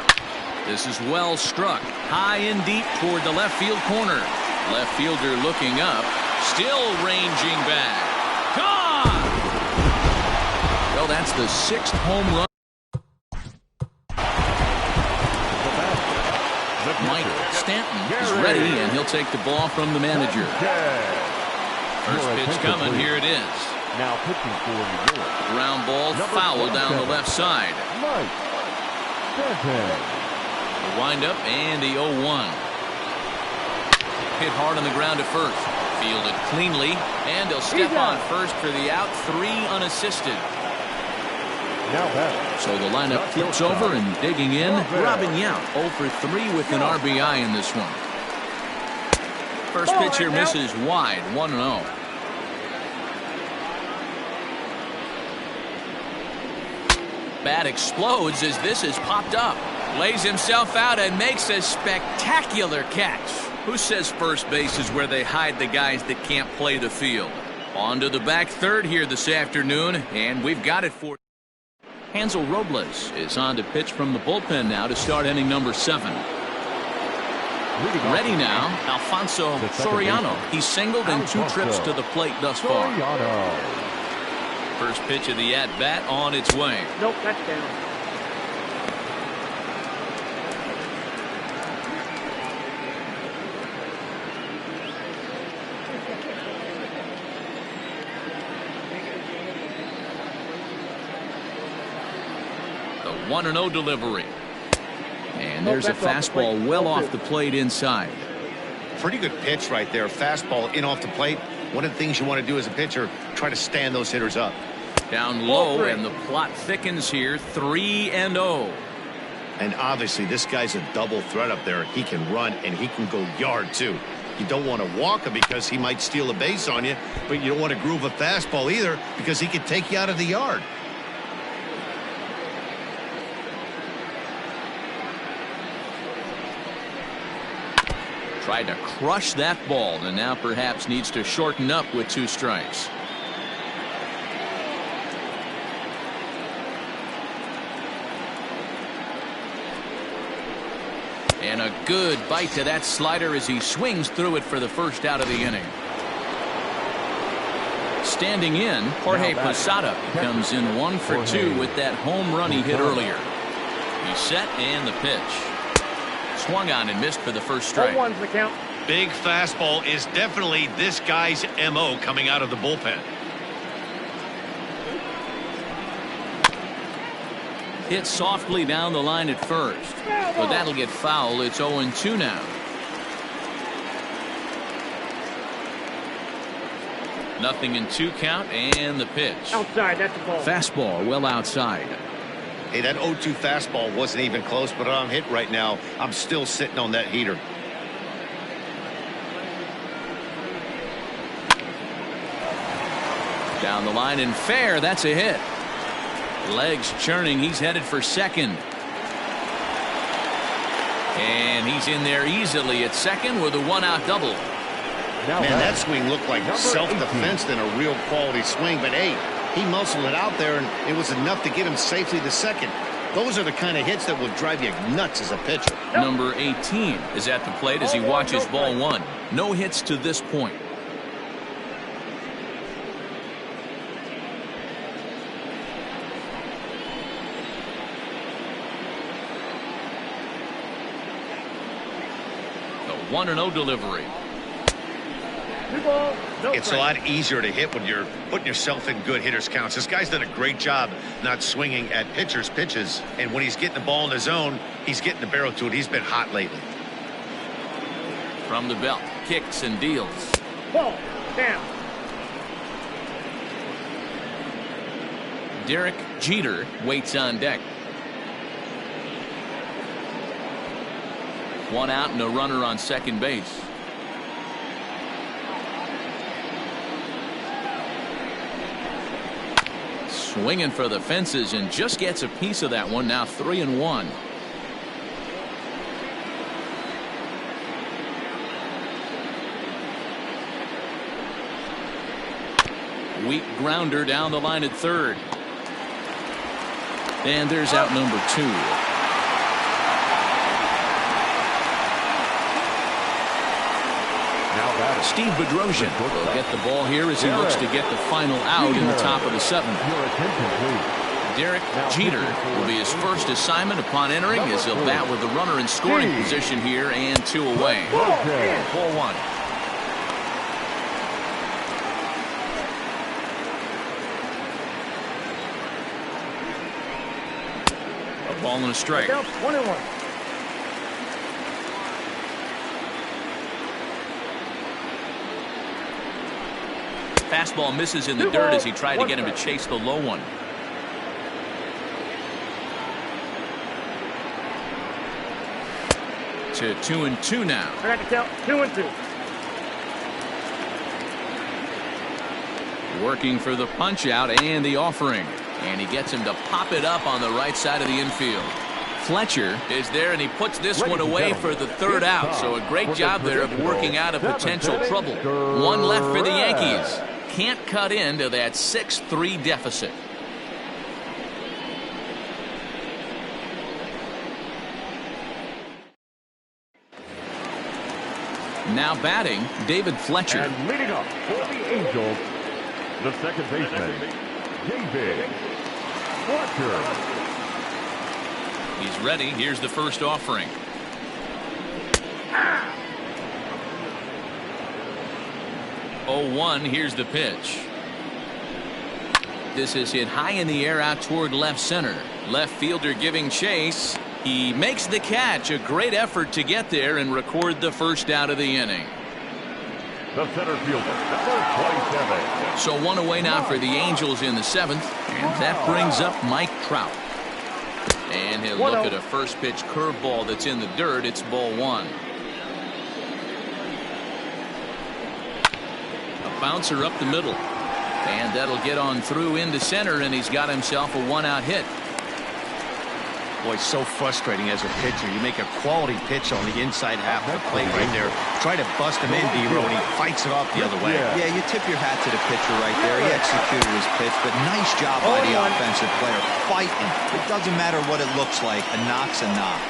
This is well struck. High and deep toward the left field corner. Left fielder looking up. Still ranging back. Gone! Well, that's the 6th home run. The Mike Stanton is ready, and he'll take the ball from the manager. First pitch coming. Here it is. Now pitching for New York. Ground ball, foul down the left side. Mike Stanton. The windup and the 0-1. Hit hard on the ground at first. Fielded cleanly, and he'll step on first for the out. 3 unassisted. Now back. So the lineup flips over and digging in. Robin Yount 0 for 3 with an RBI in this one. First pitch here misses wide. 1-0. Bat explodes as this is popped up. Lays himself out and makes a spectacular catch. Who says first base is where they hide the guys that can't play the field? On to the back third here this afternoon, and we've got it for Hansel Robles is on to pitch from the bullpen now to start inning number 7. Ready now, Alfonso Soriano. He's singled in 2 trips to the plate thus far. First pitch of the at-bat on its way. Nope, that's down. The 1-0 delivery. And there's a fastball well off the plate inside. Pretty good pitch right there. Fastball in off the plate. One of the things you want to do as a pitcher, try to stand those hitters up. Down low, and the plot thickens here. 3-0. And obviously, this guy's a double threat up there. He can run, and he can go yard, too. You don't want to walk him because he might steal a base on you, but you don't want to groove a fastball either because he can take you out of the yard. Tried to crush that ball, and now perhaps needs to shorten up with 2 strikes. And a good bite to that slider as he swings through it for the first out of the inning. Standing in, Jorge Posada comes in 1 for 2 with that home run he hit earlier. He's set, and the pitch. Swung on and missed for the first strike. 0-1's the count. Big fastball is definitely this guy's MO coming out of the bullpen. Hit softly down the line at first, but that'll get foul. It's 0-2 now. Nothing in 2 count, and the pitch. Outside, that's a ball. Fastball well outside. Hey, that 0-2 fastball wasn't even close, but I'm hit right now. I'm still sitting on that heater. Down the line and fair. That's a hit. Legs churning. He's headed for second. And he's in there easily at second with a 1-out double. Man, that swing looked like self-defense than a real quality swing, but hey, he muscled it out there, and it was enough to get him safely to second. Those are the kind of hits that will drive you nuts as a pitcher. Number 18 is at the plate as he watches ball 1. No hits to this point. The 1-0 delivery. It's a lot easier to hit when you're putting yourself in good hitters counts. This guy's done a great job not swinging at pitchers' pitches, and when he's getting the ball in the zone, he's getting the barrel to it. He's been hot lately. From the belt, kicks and deals. Ball down. Derek Jeter waits on deck. 1 out and a runner on second base. Swinging for the fences and just gets a piece of that one. Now 3-1. Weak grounder down the line at third. And there's out number 2. Steve Bedrosian will get the ball here as he looks to get the final out in the top of the 7th. Derek Jeter will be his first assignment upon entering, as he'll bat with the runner in scoring position here and 2 away. 4-1. A ball and a strike. 1-1. Fastball misses in the dirt as he tried to get him to chase the low one. To 2-2 now. I got to count. 2-2. Working for the punch out and the offering. And he gets him to pop it up on the right side of the infield. Fletcher is there, and he puts this one away for the 3rd out. So a great job there of working out a potential trouble. 1 left for the Yankees. Can't cut into that 6-3 deficit. Now batting, David Fletcher. And leading up for the Angels, the second baseman, David Fletcher. He's ready. Here's the first offering. Oh, 1. Here's the pitch. This is hit high in the air out toward left center. Left fielder giving chase. He makes the catch. A great effort to get there and record the first out of the inning. The center fielder, number 27. So 1 away now for the Angels in the 7th. And that brings up Mike Trout. And he'll look at a first pitch curveball that's in the dirt. It's ball 1. A bouncer up the middle. And that'll get on through into center, and he's got himself a 1-out hit. Boy, so frustrating as a pitcher. You make a quality pitch on the inside half of the plate right there. Try to bust him in, D-Row, and he fights it off the other way. Yeah, you tip your hat to the pitcher right there. He executed his pitch, but nice job by the offensive player. Fighting. It doesn't matter what it looks like. A knock's a knock.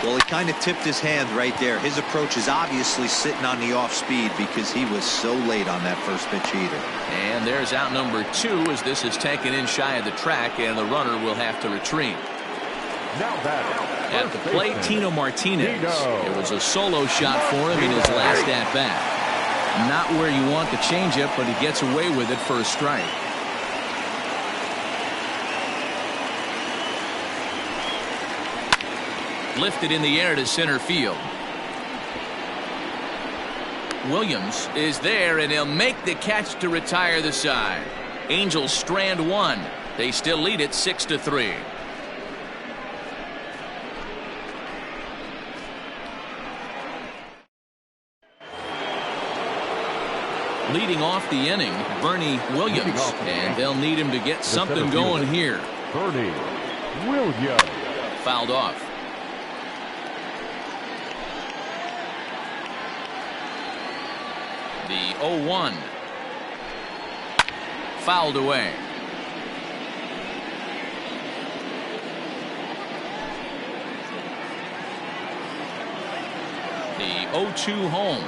Well, he kind of tipped his hand right there. His approach is obviously sitting on the off speed because he was so late on that first pitch either. And there's out number 2 as this is taken in shy of the track, and the runner will have to retreat. At the plate, Tino Martinez. It was a solo shot for him in his last at-bat. Not where you want the changeup, but he gets away with it for a strike. Lifted in the air to center field. Williams is there, and he'll make the catch to retire the side. Angels strand 1. They still lead it 6-3. Leading off the inning, Bernie Williams, and they'll need him to get something going here. Bernie Williams. Fouled off. The 0-1. Fouled away. The 0-2 home.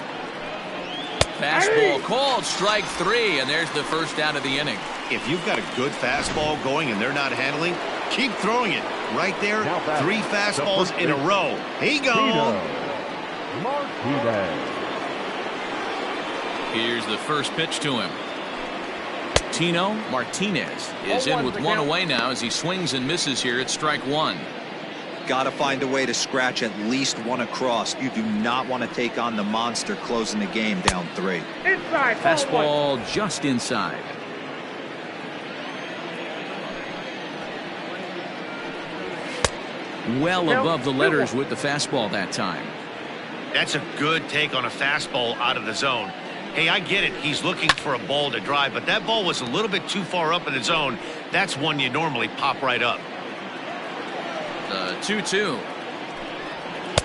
Fastball called, strike 3, and there's the first out of the inning. If you've got a good fastball going and they're not handling, keep throwing it. Right there, 3 fastballs in a row. He gone. Martinez. Here's the first pitch to him. Tino Martinez is in with 1 away now as he swings and misses here at strike 1. Got to find a way to scratch at least 1 across. You do not want to take on the monster closing the game down 3. Inside. Fastball just inside. Well above the letters with the fastball that time. That's a good take on a fastball out of the zone. Hey, I get it. He's looking for a ball to drive, but that ball was a little bit too far up in the zone. That's one you normally pop right up. The 2-2.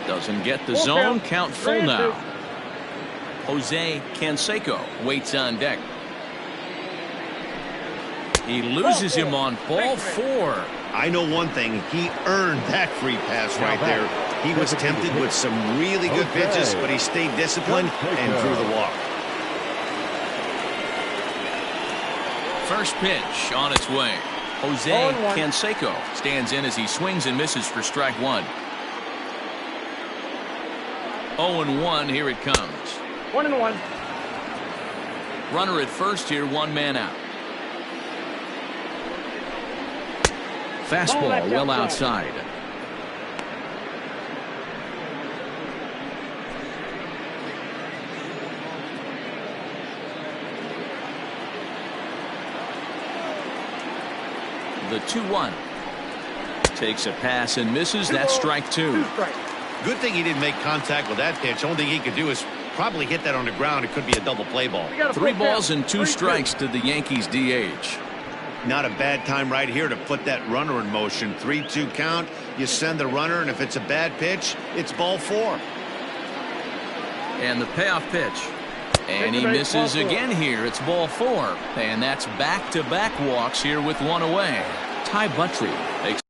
Doesn't get the zone. Count full now. Jose Canseco waits on deck. He loses him on ball 4. I know one thing. He earned that free pass right there. He was tempted with some really good pitches, but he stayed disciplined and drew the walk. First pitch on its way. Jose Canseco stands in as he swings and misses for strike one. 0-1, here it comes. 1-1. Runner at first here, one man out. Fastball well outside. The 2-1. Takes a pass and misses. That's strike two. Good thing he didn't make contact with that pitch. Only thing he could do is probably hit that on the ground. It could be a double play ball. 3 balls and 2 strikes to the Yankees DH. Not a bad time right here to put that runner in motion. 3-2 count. You send the runner, and if it's a bad pitch, it's ball 4. And the payoff pitch. And he misses again here. It's ball 4. And that's back-to-back walks here with one away. Ty Buttrey makes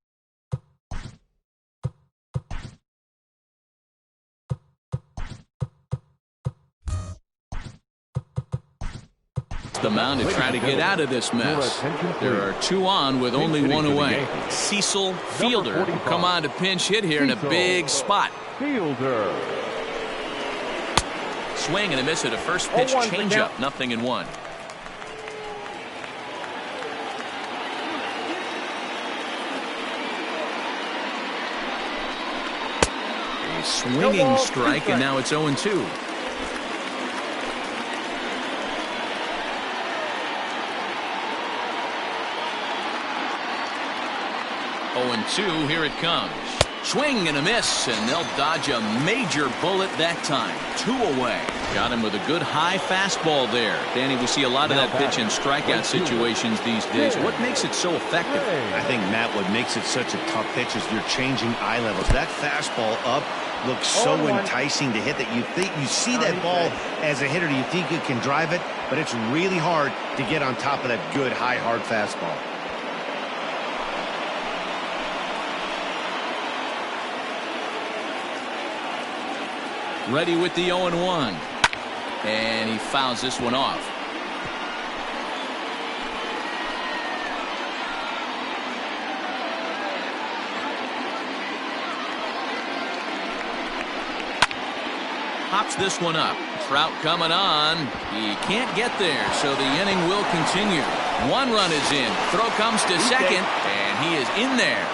the mound to try to get out of this mess. There are 2 on with only 1 away. Cecil Fielder will come on to pinch hit here in a big spot. Fielder. Swing and a miss at a first pitch changeup. 0-1. A swinging strike, and now it's 0-2. Here it comes. Swing and a miss, and they'll dodge a major bullet that time. 2 away. Got him with a good high fastball there. Danny, we see a lot of that pitch in strikeout situations these days. What makes it so effective? I think, Matt, what makes it such a tough pitch is you're changing eye levels. That fastball up looks so enticing to hit that you see that ball as a hitter, you think you can drive it, but it's really hard to get on top of that good high hard fastball. Ready with the 0-1. And he fouls this one off. Hops this one up. Trout coming on. He can't get there, so the inning will continue. 1 run is in. Throw comes to second, and he is in there.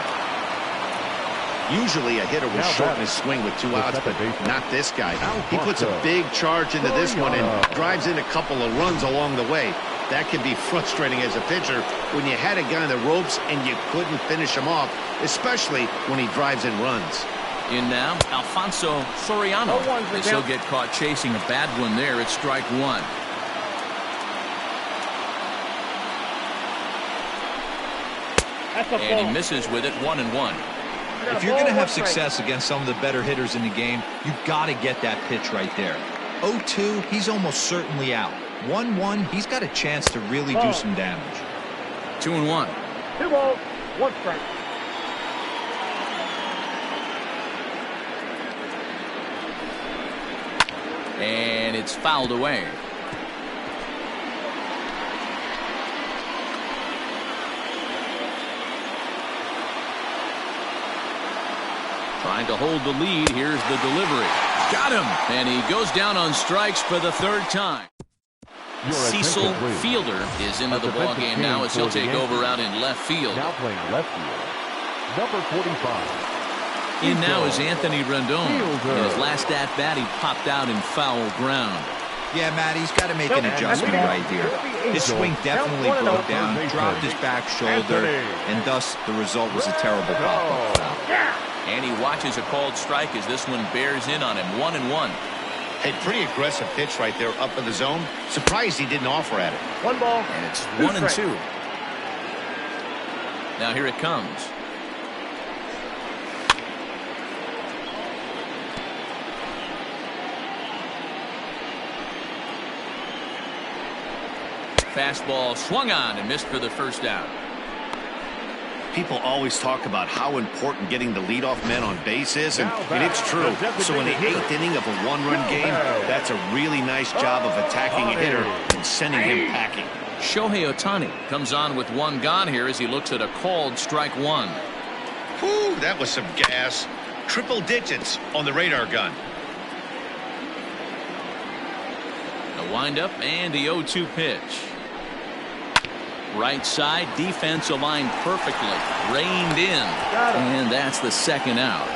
Usually a hitter will shorten his swing with 2 outs, but not this guy. He puts a big charge into this one and drives in a couple of runs along the way. That can be frustrating as a pitcher when you had a guy on the ropes and you couldn't finish him off, especially when he drives in runs. In now, Alfonso Soriano. He'll get caught chasing a bad one there. It's strike 1. And he misses with it. 1-1. If you're going to have success against some of the better hitters in the game, you've got to get that pitch right there. 0-2, he's almost certainly out. 1-1, he's got a chance to really do some damage. 2-1. 2 balls, 1 strike. And it's fouled away. Trying to hold the lead. Here's the delivery. Got him. And he goes down on strikes for the 3rd time. Cecil Fielder is into the ball game now as he'll take over out in left field. Now playing left field, number 45. In now is Anthony Rendon. In his last at-bat, he popped out in foul ground. Yeah, Matt, he's got to make an adjustment right here. His swing definitely broke down, dropped his back shoulder, and thus the result was a terrible pop-up foul. And he watches a called strike as this one bears in on him. 1-1. A pretty aggressive pitch right there up in the zone. Surprised he didn't offer at it. 1 ball. And it's 1-2. Now here it comes. Fastball swung on and missed for the 1st out. People always talk about how important getting the leadoff man on base is, and it's true. So in the 8th inning of a 1-run game, that's a really nice job of attacking a hitter and sending him packing. Shohei Ohtani comes on with one gone here as he looks at a called strike one. Whew, that was some gas. Triple digits on the radar gun. The windup and the 0-2 pitch. Right side, defense aligned perfectly, reined in, and that's the second out.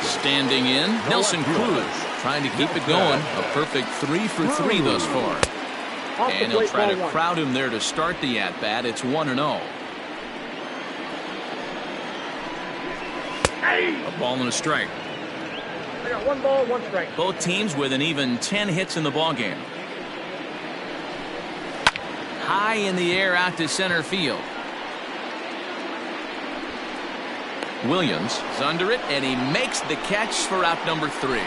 Standing in, Nelson Cruz trying to keep it going. A perfect 3 for 3 thus far. And he'll try to crowd him there to start the at-bat. It's 1-0. A ball and a strike. I got 1 ball, 1 strike. Both teams with an even 10 hits in the ballgame. High in the air out to center field. Williams is under it, and he makes the catch for out number 3.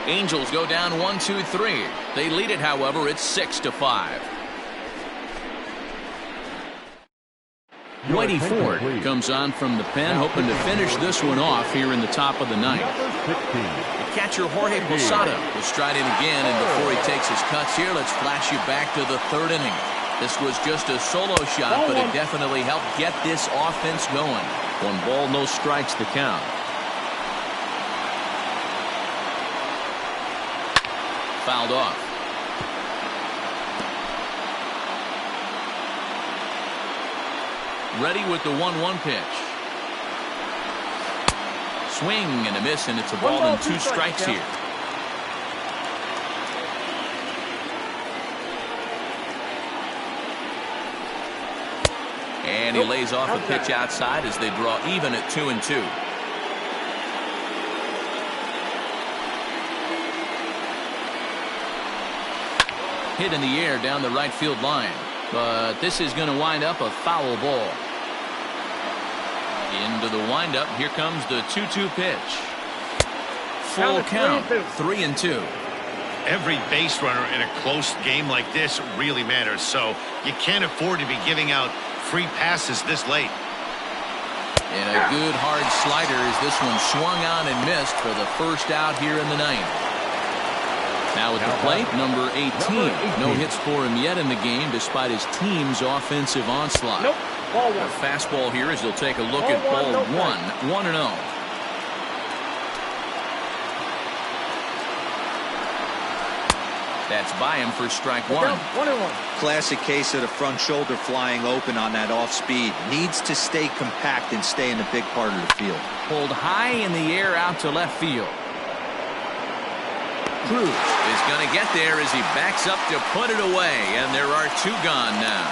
Angels go down 1-2-3. They lead it, however. It's 6-5. Whitey Ford comes on from the pen, hoping to finish this one off here in the top of the ninth. The catcher Jorge Posada will stride in again, and before he takes his cuts here, let's flash you back to the 3rd inning. This was just a solo shot, but it definitely helped get this offense going. 1 ball, no strikes the count. Fouled off. Ready with the 1-1 pitch. Swing and a miss, and it's a ball and 2 strikes here. And he lays off a pitch outside as they draw even at 2-2. Hit in the air down the right field line, but this is going to wind up a foul ball. Into the windup. Here comes the 2-2 pitch. Full count. 3-2. Every base runner in a close game like this really matters, so you can't afford to be giving out free passes this late. And a good hard slider as this one swung on and missed for the first out here in the 9th. Now at the plate, number 18. No hits for him yet in the game despite his team's offensive onslaught. A fastball here as they'll take a look at ball 1. 1-0. That's by him for strike 1. Classic case of the front shoulder flying open on that off speed. Needs to stay compact and stay in the big part of the field. Pulled high in the air out to left field. Cruz is going to get there as he backs up to put it away, and there are 2 gone now.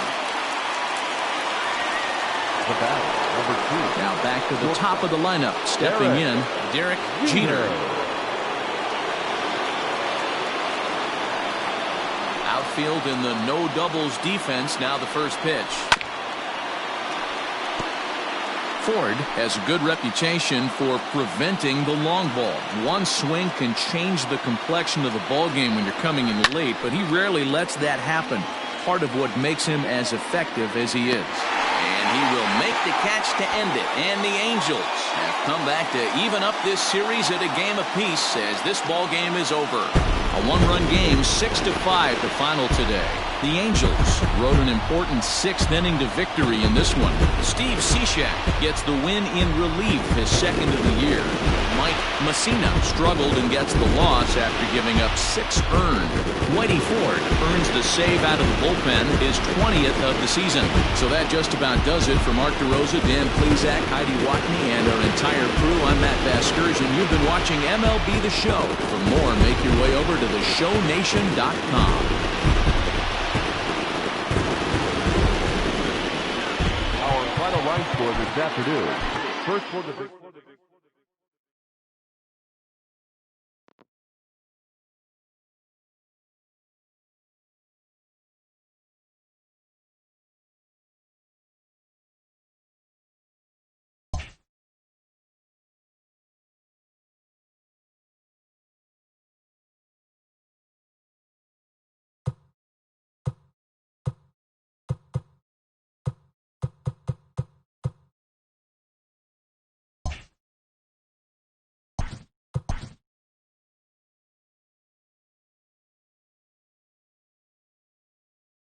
Now back to the top of the lineup. Stepping in, Derek Jeter. Outfield in the no doubles defense. Now the first pitch. Ford has a good reputation for preventing the long ball. One swing can change the complexion of the ball game when you're coming in late, but he rarely lets that happen. Part of what makes him as effective as he is. And he will make the catch to end it. And the Angels have come back to even up this series at a game apiece as this ball game is over. A 1-run game, 6-5 the final today. The Angels rode an important 6th inning to victory in this one. Steve Cishek gets the win in relief, his 2nd of the year. Mike Messina struggled and gets the loss after giving up 6 earned. Whitey Ford earns the save out of the bullpen, his 20th of the season. So that just about does it for Mark DeRosa, Dan Plesac, Heidi Watney, and our entire crew. I'm Matt Vasgersian. You've been watching MLB The Show. For more, make your way over to theshownation.com. Final line score this afternoon. First for the